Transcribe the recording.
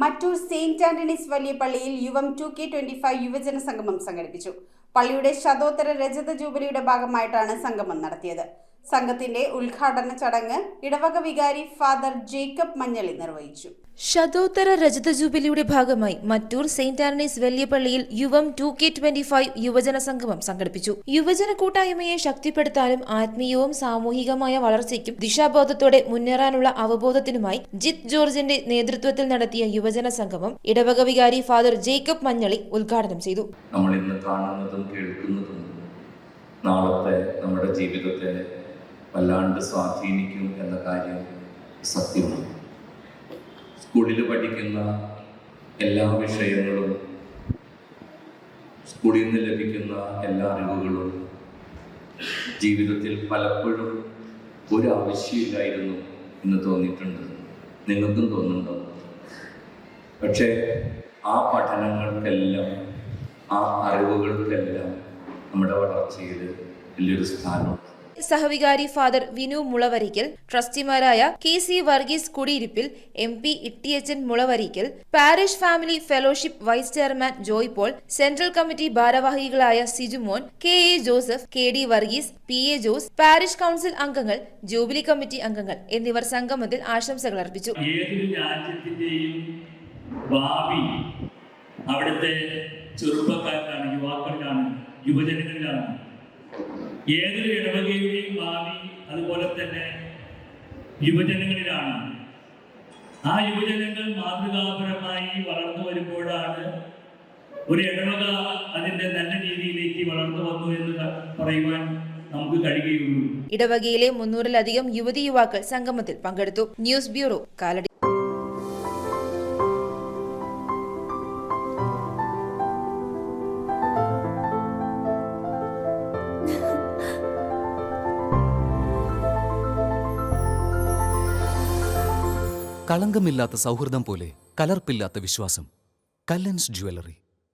Mattoor Saint Antony's വലിയ പള്ളിയിൽ Yuvam 2K25 യുവജന സംഗമം സംഘടിപ്പിച്ചു. പള്ളിയുടെ ശതോത്തര രജത ജൂബിലിയുടെ ഭാഗമായിട്ടാണ് സംഗമം നടത്തിയത്. സംഘത്തിന്റെ ഉദ്ഘാടന ചടങ്ങ് ഇടവക വികാരി ഫാദർ ജേക്കബ് മഞ്ഞളി നിർവഹിച്ചു. ശതോത്തര രജത ജൂബിലിയുടെ ഭാഗമായി മറ്റൂർ സെയിന്റ് ആന്റണീസ് വലിയ പള്ളിയിൽ യുവം 2K25 യുവജന സംഗമം സംഘടിപ്പിച്ചു. യുവജന കൂട്ടായ്മയെ ശക്തിപ്പെടുത്താനും ആത്മീയവും സാമൂഹികമായ വളർച്ചയ്ക്കും ദിശാബോധത്തോടെ മുന്നേറാനുള്ള അവബോധത്തിനുമായി ജിത്ത് ജോർജിന്റെ നേതൃത്വത്തിൽ നടത്തിയ യുവജന സംഗമം ഇടവക വികാരി ഫാദർ ജേക്കബ് മഞ്ഞളി ഉദ്ഘാടനം ചെയ്തു. നമ്മൾ ഇന്ന് കാണുന്നതും കേൾക്കുന്നതും നാളത്തെ നമ്മുടെ ജീവിതത്തെ വല്ലാണ്ട് സ്വാധീനിക്കും എന്ന കാര്യം സത്യമാണ്. സ്കൂളിൽ പഠിക്കുന്ന എല്ലാ വിഷയങ്ങളും, സ്കൂളിൽ നിന്ന് ലഭിക്കുന്ന എല്ലാ അറിവുകളും ജീവിതത്തിൽ പലപ്പോഴും ഒരു ആവശ്യമില്ലായിരുന്നു എന്ന് തോന്നിയിട്ടുണ്ട്. നിങ്ങൾക്കും തോന്നുന്നുണ്ടോ? പക്ഷേ ആ പഠനങ്ങൾക്കെല്ലാം, ആ അറിവുകൾക്കെല്ലാം നമ്മുടെ വളർച്ചയിൽ വലിയൊരു സ്ഥാനമുണ്ട്. സഹവികാരി ഫാദർ വിനു മുളവരിക്കൽ, ട്രസ്റ്റിമാരായ KC Varghese Kudiyirippil, MP Ittiyachan Mulavarikkal, parish family fellowship vice chairman Joy Paul, central committee ഭാരവാഹികളായ Sijumon, KA Joseph, KD Varghese, PA Jose, parish council അംഗങ്ങൾ, ജൂബിലി കമ്മിറ്റി അംഗങ്ങൾ എന്നിവർ സംഗമത്തിൽ ആശംസകൾ അർപ്പിച്ചു. ഏതൊരു രാജ്യത്തിന്റെയും ഭാവി അവിടുത്തെ ചെറുപ്പക്കാരിലാണ്, യുവാക്കളിലാണ്, യുവജനങ്ങളിലാണ്. ഏതൊരു ഇടവകയുടെയും ഭാവി അതുപോലെ തന്നെ യുവജനങ്ങളിലാണ്. ആ യുവജനങ്ങൾ മാതൃകാപരമായി വളർന്നു വരുമ്പോഴാണ് ഒരു ഇടവക അതിൻ്റെ നല്ല രീതിയിലേക്ക് വളർന്നു വന്നു എന്ന് പറയുവാൻ നമുക്ക് കഴിയുകയുള്ളൂ. ഇടവകയിലെ 300-ലധികം യുവതി യുവാക്കൾ സംഗമത്തിൽ പങ്കെടുത്തു. News bureau, Kalady. കളങ്കമില്ലാത്ത സൗഹൃദം പോലെ കലർപ്പില്ലാത്ത വിശ്വാസം. കല്ലൻസ് ജ്വല്ലറി.